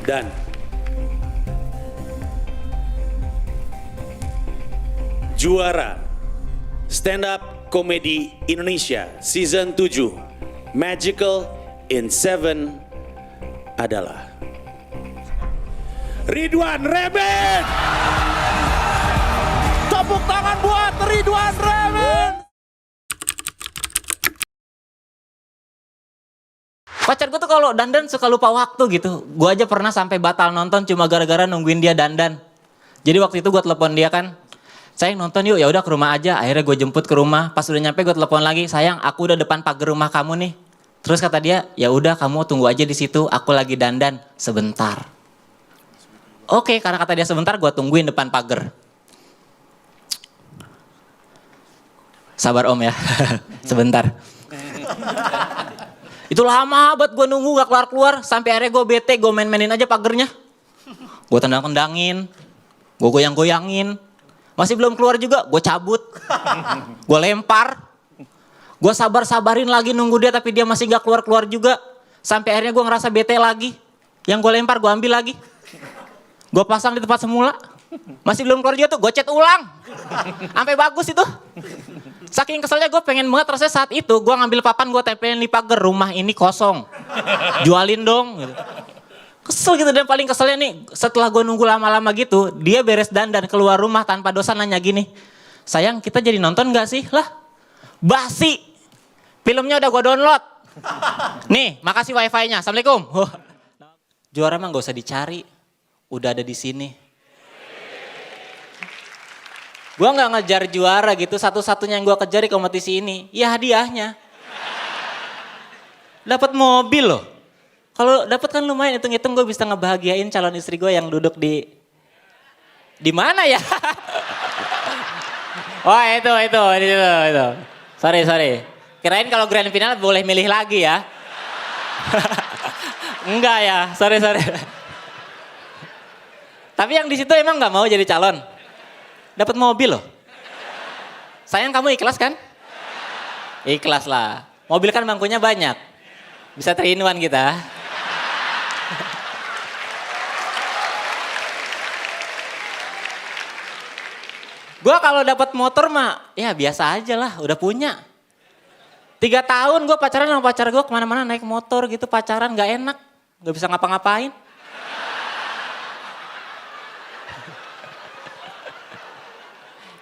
Dan juara Stand Up Comedy Indonesia Season 7 Magical in 7 adalah Ridwan Reben. Tepuk tangan buat Ridwan Reben. Pacar gue tuh kalau dandan suka lupa waktu gitu. Gue aja pernah sampai batal nonton cuma gara-gara nungguin dia dandan. Jadi waktu itu gue telepon dia kan, sayang nonton yuk, ya udah ke rumah aja. Akhirnya gue jemput ke rumah. Pas udah nyampe gue telepon lagi, sayang aku udah depan pagar rumah kamu nih. Terus kata dia, ya udah kamu tunggu aja di situ. Aku lagi dandan sebentar. Oke, karena kata dia sebentar, gue tungguin depan pagar. Sabar om ya, sebentar. Itu lama buat gue nunggu gak keluar-keluar. Sampai akhirnya gue bete, gue main-mainin aja pagernya. Gue tendang-tendangin, gue goyang-goyangin. Masih belum keluar juga, gue cabut. Gue lempar. Gue sabar-sabarin lagi nunggu dia tapi dia masih gak keluar-keluar juga. Sampai akhirnya gue ngerasa bete lagi. Yang gue lempar gue ambil lagi. Gue pasang di tempat semula. Masih belum keluar juga tuh, gue cet ulang. Sampai bagus itu. Saking keselnya gue pengen banget, rasanya saat itu gue ngambil papan gue tempelin di pagar, rumah ini kosong. Jualin dong. Gitu. Kesel gitu, dan paling keselnya nih setelah gue nunggu lama-lama gitu, dia beres dandan keluar rumah tanpa dosa nanya gini, sayang kita jadi nonton gak sih? Lah basi, filmnya udah gue download. Nih makasih wifi-nya, assalamualaikum. Juara mah gak usah dicari, udah ada di sini. Gue gak ngejar juara gitu, satu-satunya yang gue kejar di kompetisi ini, ya hadiahnya. Dapat mobil loh. Kalau dapat kan lumayan, hitung-hitung gue bisa ngebahagiain calon istri gue yang duduk di mana ya? Oh itu. Sorry. Kirain kalau grand final boleh milih lagi ya. Enggak ya, sorry. Tapi yang di situ emang nggak mau jadi calon. Dapat mobil loh. Sayang kamu ikhlas kan? Ikhlas lah. Mobil kan bangkunya banyak. Bisa 3-in-1 kita. Gue kalau dapat motor mah ya biasa aja lah, udah punya. 3 tahun gue pacaran sama pacar gue, kemana-mana naik motor gitu, pacaran gak enak. Gak bisa ngapa-ngapain.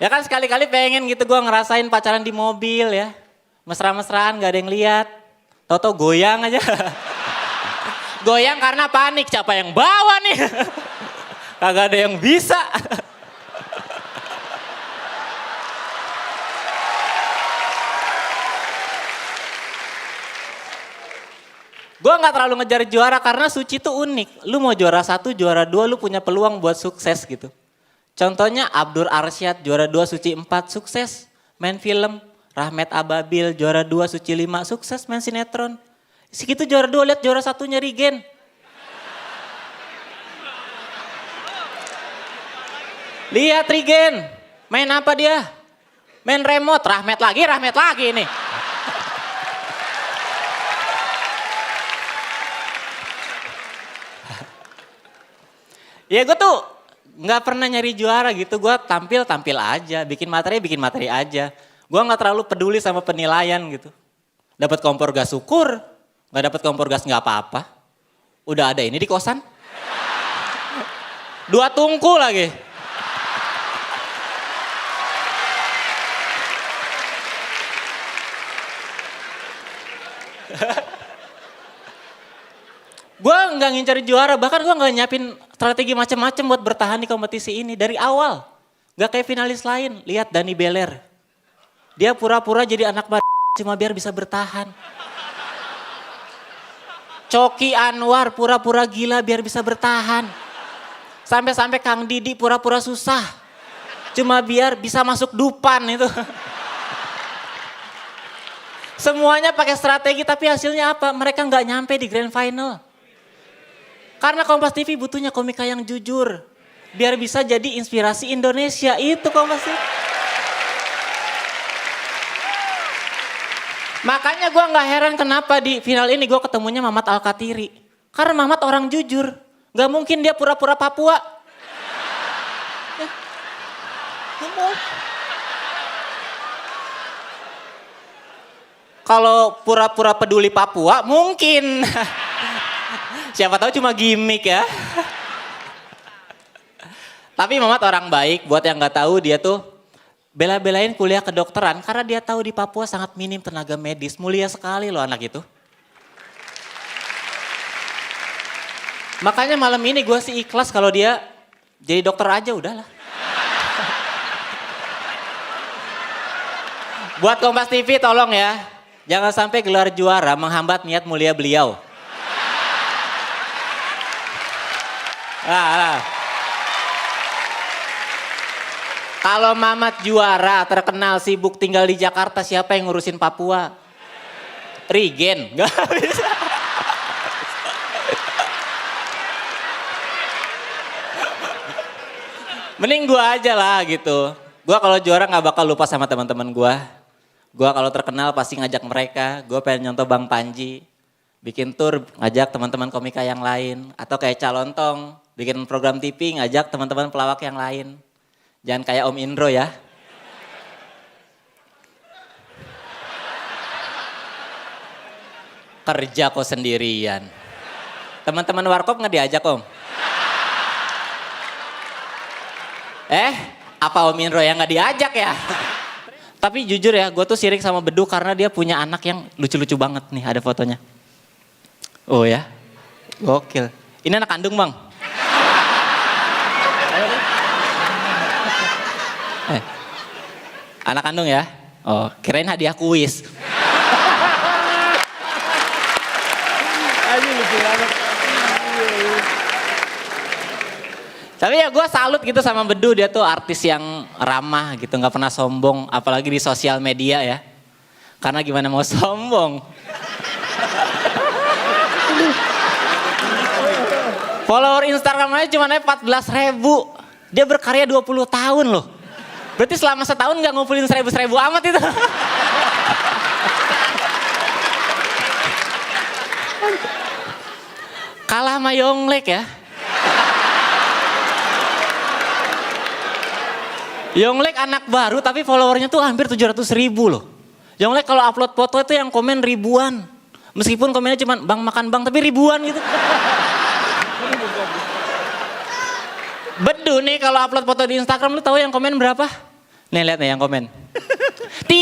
Ya kan sekali-kali pengen gitu gue ngerasain pacaran di mobil ya. Mesra-mesraan gak ada yang lihat. Tau-tau goyang aja. Goyang karena panik, siapa yang bawa nih? Kagak ada yang bisa. Gue gak terlalu ngejar juara karena Suci tuh unik. Lu mau juara 1, juara 2 lu punya peluang buat sukses gitu. Contohnya Abdur Arsyad juara 2, Suci 4 sukses main film. Rahmat Ababil juara 2, Suci 5 sukses main sinetron. Segitu juara 2, lihat juara 1-nya Rigen. Lihat Rigen, main apa dia? Main remote, Rahmat lagi nih. Ya gue tuh gak pernah nyari juara gitu, gue tampil aja, bikin materi aja. Gue gak terlalu peduli sama penilaian gitu. Dapat kompor gas syukur, gak dapat kompor gas gak apa-apa. Udah ada ini di kosan. 2 tungku lagi. Gue gak ngincar juara, bahkan gue gak nyiapin strategi macam-macam buat bertahan di kompetisi ini dari awal. Gak kayak finalis lain, lihat Dani Beler. Dia pura-pura jadi anak cuma biar bisa bertahan. Coki Anwar pura-pura gila biar bisa bertahan. Sampai-sampai Kang Didi pura-pura susah. Cuma biar bisa masuk Dupan itu. Semuanya pakai strategi tapi hasilnya apa? Mereka gak nyampe di grand final. Karena Kompas TV butuhnya komika yang jujur. Biar bisa jadi inspirasi Indonesia. Itu Kompas TV. Makanya gue gak heran kenapa di final ini gue ketemunya Mamat Alkatiri. Karena Mamat orang jujur. Gak mungkin dia pura-pura Papua. Ya. Gak mungkin. Kalau pura-pura peduli Papua mungkin. Siapa tahu cuma gimmick ya. Tapi Mamat orang baik, buat yang gak tahu dia tuh bela-belain kuliah kedokteran karena dia tahu di Papua sangat minim tenaga medis. Mulia sekali loh anak itu. Makanya malam ini gue sih ikhlas kalau dia jadi dokter aja udahlah. Buat Kompas TV tolong ya. Jangan sampai gelar juara menghambat niat mulia beliau. Kalau Mamat juara terkenal sibuk tinggal di Jakarta, siapa yang ngurusin Papua? Regen, gak bisa. Mending gua aja lah gitu. Gua kalau juara gak bakal lupa sama teman-teman gua. Gua kalau terkenal pasti ngajak mereka. Gua pengen nyontoh Bang Panji. Bikin tour ngajak teman-teman komika yang lain. Atau kayak Calontong. Bikin program TV ngajak teman-teman pelawak yang lain. Jangan kayak Om Indro ya. Kerja kok sendirian. Teman-teman Warkop nggak diajak Om? Apa Om Indro yang nggak diajak ya? Tapi jujur ya, gue tuh sirik sama Bedu karena dia punya anak yang lucu-lucu banget nih, ada fotonya. Oh ya, gokil. Ini anak kandung Bang? Anak kandung ya? Oh, kirain hadiah kuis. Tapi ya gue salut gitu sama Bedu, dia tuh artis yang ramah gitu, gak pernah sombong. Apalagi di sosial media ya. Karena gimana mau sombong. Follower Instagramnya cuma 14.000. Dia berkarya 20 tahun loh. Berarti selama setahun gak ngumpulin 1.000 amat itu. Kalah sama Yonglek ya. Yonglek anak baru tapi followernya tuh hampir 700.000 loh. Yonglek kalau upload foto itu yang komen ribuan. Meskipun komennya cuma bang makan bang tapi ribuan gitu. Bedu nih kalau upload foto di Instagram lu tahu yang komen berapa? Nih lihat nih yang komen. 3.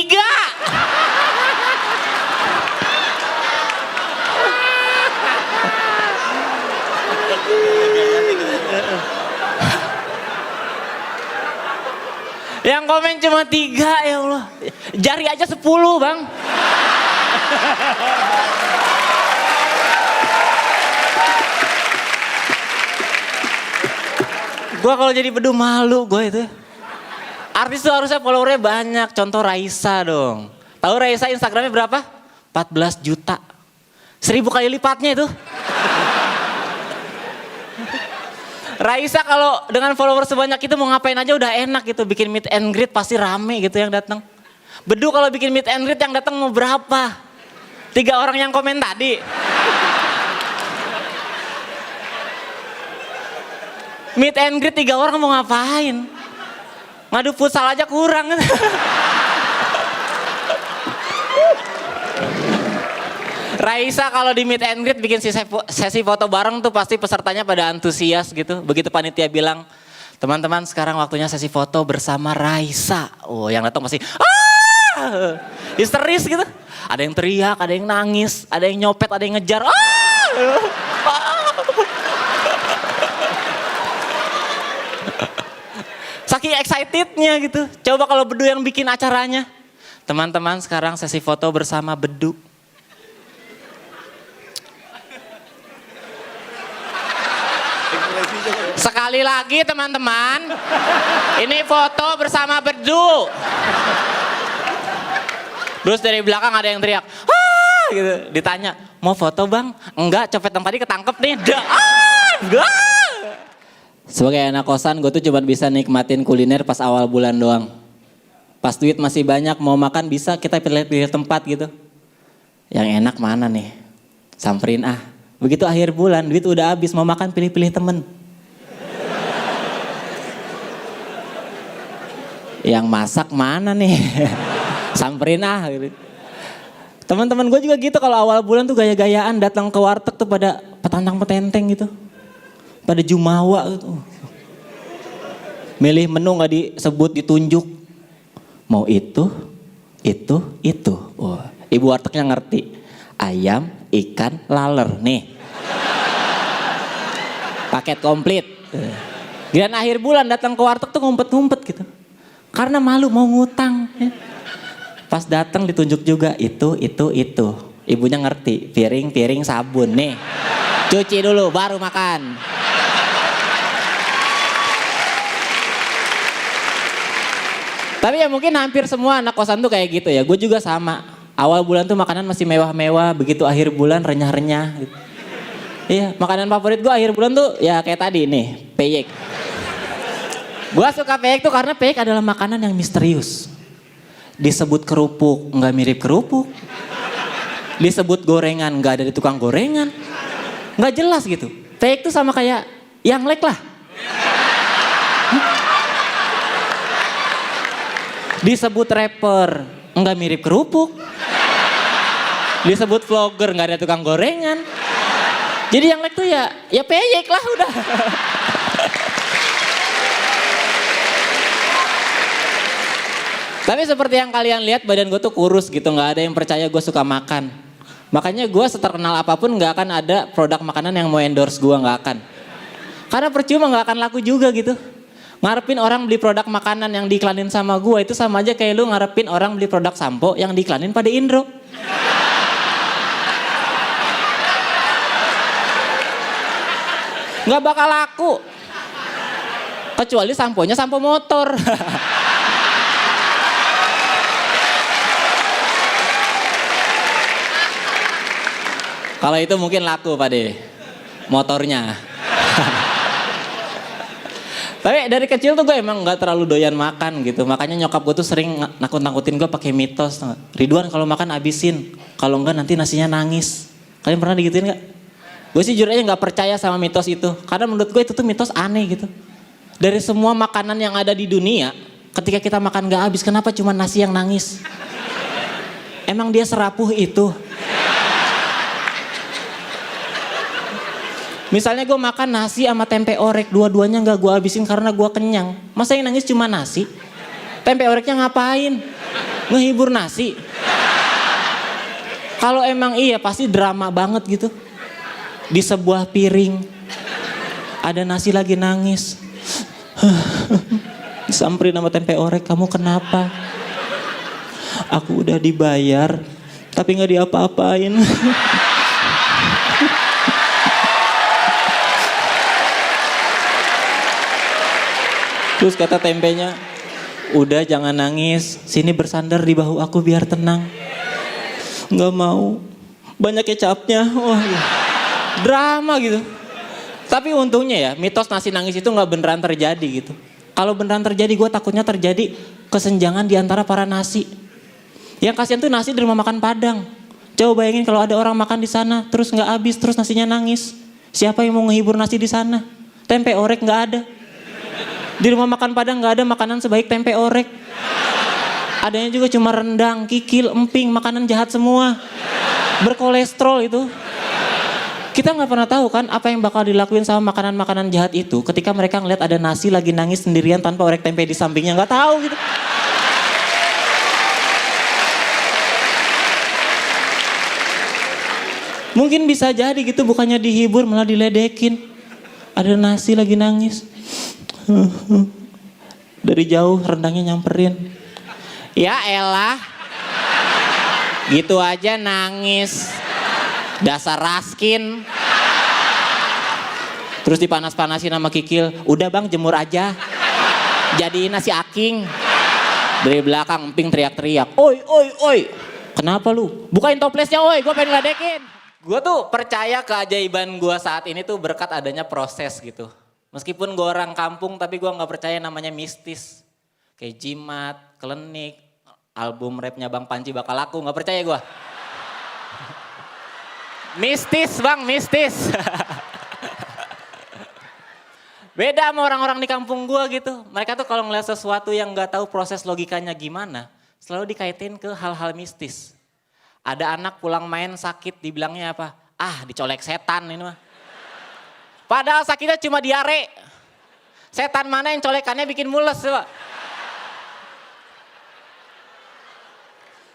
Yang komen cuma 3 ya Allah. Jari aja 10 Bang. Gua kalau jadi Bedu malu gue itu. Artis tuh harusnya followernya banyak. Contoh Raisa dong. Tahu Raisa Instagramnya berapa? 14 juta. 1000 kali lipatnya itu. Raisa kalau dengan follower sebanyak itu mau ngapain aja udah enak gitu. Bikin meet and greet pasti rame gitu yang datang. Bedu kalau bikin meet and greet yang datang mau berapa? 3 orang yang komen tadi. Meet and greet 3 orang mau ngapain? Ngadu futsal aja kurang. Raisa kalau di meet and greet bikin sesi foto bareng tuh pasti pesertanya pada antusias gitu. Begitu panitia bilang, teman-teman sekarang waktunya sesi foto bersama Raisa. Oh yang datang pasti, histeris gitu. Ada yang teriak, ada yang nangis, ada yang nyopet, ada yang ngejar. Saking excitednya gitu. Coba kalau Bedu yang bikin acaranya. Teman-teman sekarang sesi foto bersama Bedu. Sekali lagi teman-teman, ini foto bersama Bedu. Terus dari belakang ada yang teriak, gitu. Ditanya, mau foto bang? Enggak, copet yang tadi ketangkep nih. Sebagai anak kosan, gue tuh cuma bisa nikmatin kuliner pas awal bulan doang. Pas duit masih banyak, mau makan bisa kita pilih-pilih tempat gitu. Yang enak mana nih? Samperin Begitu akhir bulan, duit udah habis, mau makan pilih-pilih temen. Yang masak mana nih? Samperin ah gitu. Teman-teman gue juga gitu kalau awal bulan tuh gaya-gayaan datang ke warteg tuh pada petantang petenteng gitu. Pada jumawa gitu. Milih menu gak disebut, ditunjuk. Mau itu. Wah, ibu wartegnya ngerti. Ayam, ikan, laler nih. Paket komplit. Dan akhir bulan datang ke warteg tuh ngumpet-ngumpet gitu. Karena malu mau ngutang. Pas datang ditunjuk juga itu. Ibunya ngerti, piring sabun nih. Cuci dulu baru makan. Tapi ya mungkin hampir semua anak kosan tuh kayak gitu ya. Gue juga sama. Awal bulan tuh makanan masih mewah-mewah, begitu akhir bulan renyah-renyah gitu. Iya, makanan favorit gue akhir bulan tuh ya kayak tadi nih, peyek. Gue suka peyek tuh karena peyek adalah makanan yang misterius. Disebut kerupuk, nggak mirip kerupuk. Disebut gorengan, nggak ada di tukang gorengan. Nggak jelas gitu. Peyek tuh sama kayak yang lek lah. Disebut rapper, nggak mirip kerupuk. Disebut vlogger, nggak ada tukang gorengan. Jadi yang lek tuh ya peyek lah udah. Tapi seperti yang kalian lihat badan gue tuh kurus gitu, nggak ada yang percaya gue suka makan. Makanya gue seterkenal apapun nggak akan ada produk makanan yang mau endorse gue, nggak akan. Karena percuma nggak akan laku juga gitu. Ngarepin orang beli produk makanan yang diiklanin sama gue itu sama aja kayak lu ngarepin orang beli produk sampo yang diiklanin pada Indro. Nggak bakal laku. Kecuali samponya sampo motor. Kalau itu mungkin laku Pak De, motornya. Tapi dari kecil tuh gue emang gak terlalu doyan makan gitu. Makanya nyokap gue tuh sering nakut-nakutin gue pakai mitos. Ridwan kalau makan abisin, kalau enggak nanti nasinya nangis. Kalian pernah digituin gak? Gue sih jujur aja gak percaya sama mitos itu. Karena menurut gue itu tuh mitos aneh gitu. Dari semua makanan yang ada di dunia, ketika kita makan gak habis, kenapa cuma nasi yang nangis? Emang dia serapuh itu? Misalnya gue makan nasi sama tempe orek, dua-duanya gak gue habisin karena gue kenyang. Masa yang nangis cuma nasi? Tempe oreknya ngapain? Ngehibur nasi? Kalau emang iya pasti drama banget gitu. Di sebuah piring, ada nasi lagi nangis. Disamperin sama tempe orek, kamu kenapa? Aku udah dibayar, tapi gak diapa-apain. Terus kata tempenya, udah jangan nangis, sini bersandar di bahu aku biar tenang. Nggak mau, banyak kecapnya, wah drama gitu. Tapi untungnya ya, mitos nasi nangis itu nggak beneran terjadi gitu. Kalau beneran terjadi, gue takutnya terjadi kesenjangan di antara para nasi. Yang kasihan tuh nasi di rumah makan Padang. Coba bayangin kalau ada orang makan di sana, terus nggak habis, terus nasinya nangis. Siapa yang mau ngehibur nasi di sana? Tempe orek nggak ada. Di rumah makan Padang gak ada makanan sebaik tempe orek. Adanya juga cuma rendang, kikil, emping, makanan jahat semua. Berkolesterol itu. Kita gak pernah tahu kan apa yang bakal dilakuin sama makanan-makanan jahat itu ketika mereka ngeliat ada nasi lagi nangis sendirian tanpa orek tempe di sampingnya. Gak tahu gitu. Mungkin bisa jadi gitu, bukannya dihibur malah diledekin. Ada nasi lagi nangis. Dari jauh rendangnya nyamperin. Ya elah. Gitu aja nangis. Dasar raskin. Terus dipanas-panasin sama Kikil. Udah bang jemur aja. Jadiin nasi aking. Dari belakang emping teriak-teriak. Oi. Kenapa lu? Bukain toplesnya oi, gue pengen ngeledekin. Gue tuh percaya keajaiban gue saat ini tuh berkat adanya proses gitu. Meskipun gue orang kampung tapi gue gak percaya namanya mistis. Kayak jimat, klinik, album rapnya Bang Panji bakal laku, gak percaya gue. Mistis bang, mistis. Beda sama orang-orang di kampung gua gitu. Mereka tuh kalau ngeliat sesuatu yang nggak tahu proses logikanya gimana, selalu dikaitin ke hal-hal mistis. Ada anak pulang main sakit, dibilangnya apa? Ah, dicolek setan ini mah. Padahal sakitnya cuma diare. Setan mana yang colekannya bikin mules coba.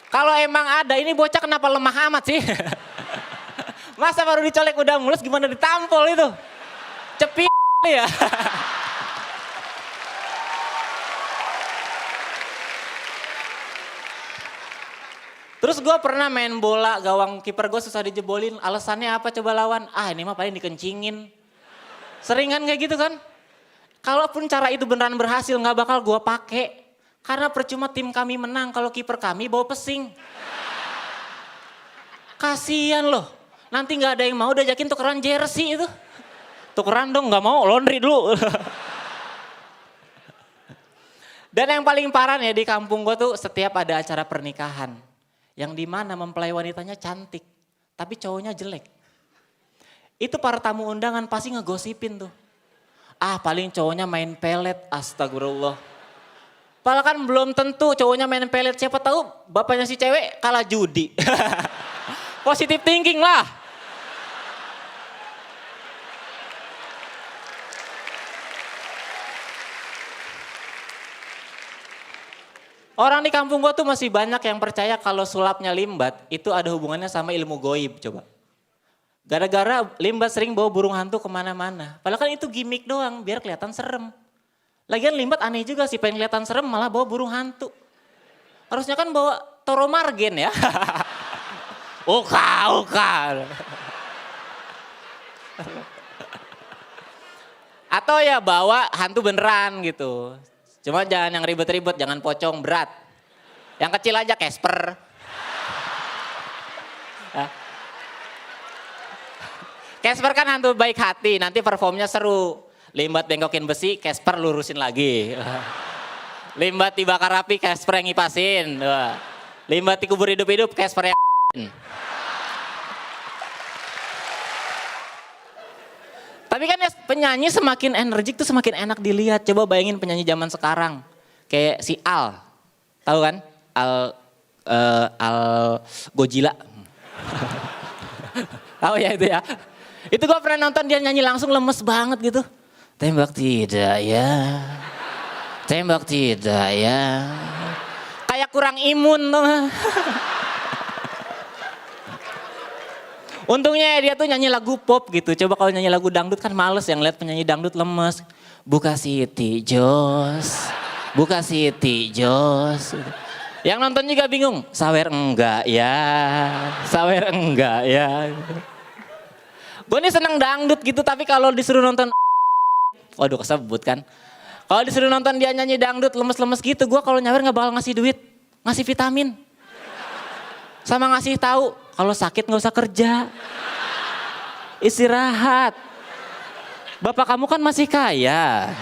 Kalau emang ada, ini bocah kenapa lemah amat sih? Masa baru dicolek udah mulus, gimana ditampol itu? Cepi ya. Terus gue pernah main bola, gawang kiper gue susah dijebolin. Alasannya apa coba lawan? Ah ini mah paling dikencingin. Seringan kayak gitu kan? Kalaupun cara itu beneran berhasil gak bakal gue pakai. Karena percuma tim kami menang kalau kiper kami bawa pesing. Kasian loh. Nanti gak ada yang mau diajakin tukeran jersey itu. Tukeran dong, gak mau, laundry dulu. Dan yang paling parah nih di kampung gue tuh setiap ada acara pernikahan. Yang dimana mempelai wanitanya cantik, tapi cowoknya jelek. Itu para tamu undangan pasti ngegosipin tuh. Ah paling cowoknya main pelet, astagfirullah. Padahal kan belum tentu cowoknya main pelet, siapa tahu bapaknya si cewek kalah judi. Positive thinking lah. Orang di kampung gua tuh masih banyak yang percaya kalau sulapnya Limbat itu ada hubungannya sama ilmu goib coba. Gara-gara Limbat sering bawa burung hantu kemana-mana. Padahal kan itu gimmick doang biar kelihatan serem. Lagian Limbat aneh juga sih, pengen kelihatan serem malah bawa burung hantu. Harusnya kan bawa Toro Margen ya. Uka. Atau ya bawa hantu beneran gitu. Cuma jangan yang ribet-ribet, jangan pocong berat. Yang kecil aja Casper. Casper kan hantu baik hati, nanti performnya seru. Limbat bengkokin besi, Casper lurusin lagi. Limbat dibakar api, Casper yang ngipasin. Limbat dikubur hidup-hidup, Casper yang Tapi kan ya penyanyi semakin energik tuh semakin enak dilihat. Coba bayangin penyanyi zaman sekarang. Kayak si Al, tahu kan? Al Gojila. Tahu ya itu ya? Itu gue pernah nonton dia nyanyi langsung lemes banget gitu. Tembak tidak ya, tembak tidak ya. Kayak kurang imun tuh. Untungnya dia tuh nyanyi lagu pop gitu. Coba kalau nyanyi lagu dangdut kan males yang lihat penyanyi dangdut lemes. Buka Siti Jos, buka Siti Jos. Yang nonton juga bingung, sawer enggak ya, sawer enggak ya. Gue nih seneng dangdut gitu tapi kalau disuruh nonton waduh kesebut kan. Kalau disuruh nonton dia nyanyi dangdut lemes-lemes gitu, gue kalau nyawer gak bakal ngasih duit, ngasih vitamin. Sama ngasih tahu kalau sakit gak usah kerja. Istirahat. Bapak kamu kan masih kaya.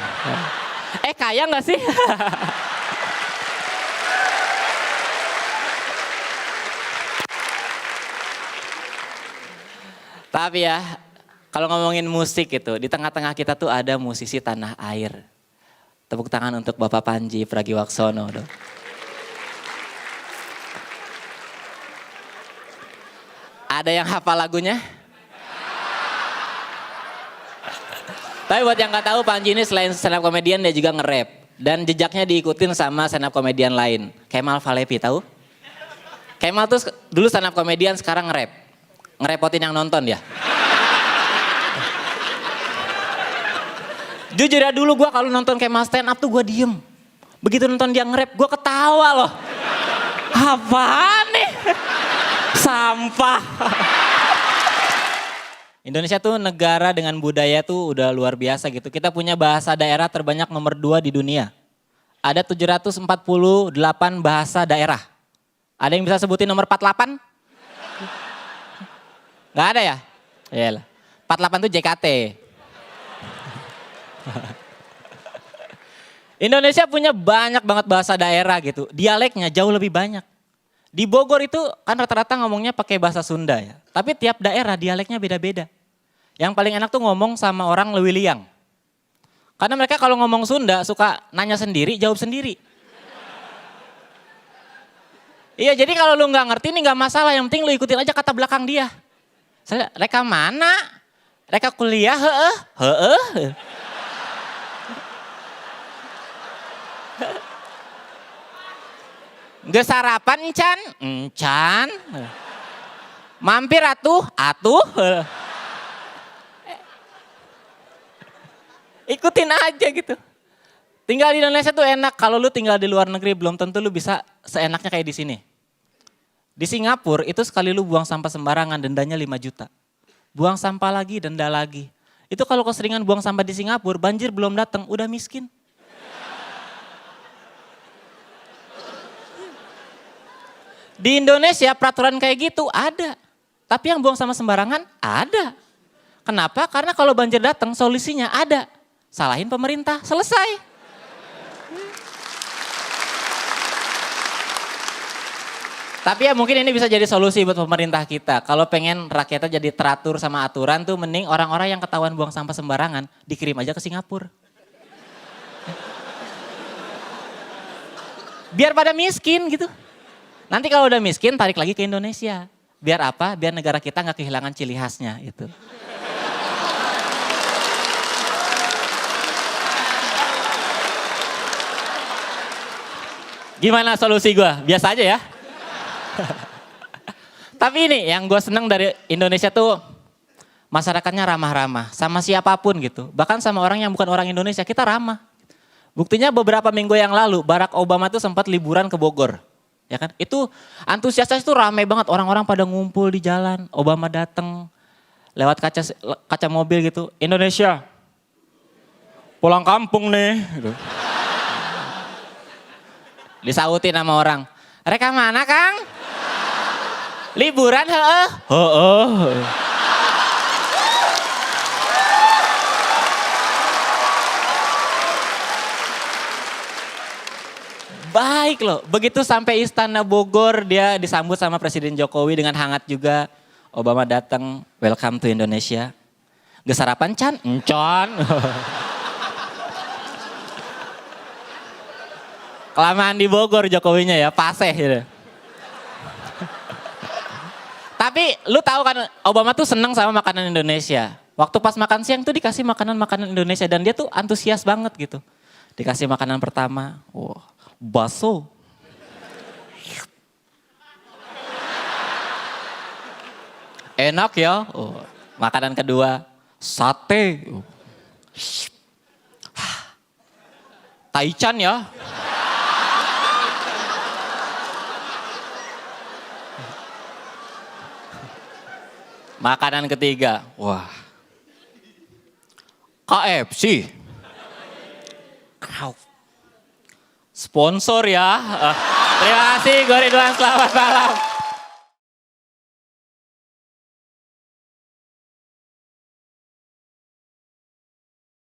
Kaya gak sih? Tapi ya, kalau ngomongin musik gitu, di tengah-tengah kita tuh ada musisi tanah air. Tepuk tangan untuk Bapak Panji Pragiwaksono. Dong. Ada yang hafal lagunya? Tapi buat yang gak tahu, Panji ini selain stand up comedian dia juga nge-rap. Dan jejaknya diikutin sama stand up comedian lain. Kemal Falepi tahu? Kemal tuh dulu stand up comedian, sekarang nge-rap. Ngerepotin yang nonton ya. Jujur ya dulu gue kalau nonton Kemal stand up tuh gue diem. Begitu nonton dia nge-rap gue ketawa loh. Apaan nih? Sampah. Indonesia tuh negara dengan budaya tuh udah luar biasa gitu. Kita punya bahasa daerah terbanyak nomor 2 di dunia. Ada 748 bahasa daerah. Ada yang bisa sebutin nomor 48? Gak ada ya? Iyalah. 48 tuh JKT. Indonesia punya banyak banget bahasa daerah gitu. Dialeknya jauh lebih banyak. Di Bogor itu kan rata-rata ngomongnya pakai bahasa Sunda ya. Tapi tiap daerah dialeknya beda-beda. Yang paling enak tuh ngomong sama orang Lewiliang. Karena mereka kalau ngomong Sunda suka nanya sendiri, jawab sendiri. Iya, jadi kalau lu nggak ngerti nih nggak masalah, yang penting lu ikutin aja kata belakang dia. Saya, reka mana? Reka kuliah, heeh. Geus sarapan encan? Encan. Mampir atuh? Ikutin aja gitu. Tinggal di Indonesia tuh enak, kalau lu tinggal di luar negeri belum tentu lu bisa seenaknya kayak di sini. Di Singapura itu sekali lu buang sampah sembarangan dendanya 5 juta. Buang sampah lagi, denda lagi. Itu kalau keseringan buang sampah di Singapura, banjir belum datang, udah miskin. Di Indonesia peraturan kayak gitu ada. Tapi yang buang sampah sembarangan ada. Kenapa? Karena kalau banjir datang solusinya ada. Salahin pemerintah, selesai. Tapi ya mungkin ini bisa jadi solusi buat pemerintah kita. Kalau pengen rakyatnya jadi teratur sama aturan tuh mending orang-orang yang ketahuan buang sampah sembarangan dikirim aja ke Singapura. Biar pada miskin gitu. Nanti kalau udah miskin tarik lagi ke Indonesia. Biar apa? Biar negara kita nggak kehilangan ciri khasnya itu. Gimana solusi gue? Biasa aja ya. Tapi ini yang gue seneng dari Indonesia tuh masyarakatnya ramah-ramah sama siapapun gitu. Bahkan sama orang yang bukan orang Indonesia kita ramah. Buktinya beberapa minggu yang lalu Barack Obama tuh sempat liburan ke Bogor. Ya kan? Itu antusiasnya itu rame banget, orang-orang pada ngumpul di jalan. Obama datang lewat kaca mobil gitu. Indonesia pulang kampung nih. Gitu. Disautin sama orang. Reka mana Kang? Liburan heeh? Heeh. Baik loh, begitu sampai Istana Bogor dia disambut sama Presiden Jokowi dengan hangat juga. Obama datang, welcome to Indonesia. Geus sarapan can? Encon. Kelamaan di Bogor Jokowinya ya, paseh gitu. Tapi lu tahu kan Obama tuh seneng sama makanan Indonesia. Waktu pas makan siang tuh dikasih makanan-makanan Indonesia dan dia tuh antusias banget gitu. Dikasih makanan pertama, wow, bakso. Enak ya. Oh, makanan kedua, sate. Taichan ya. Makanan ketiga, wah, KFC. Sponsor ya. Terima kasih, gue Ridwan, selamat malam.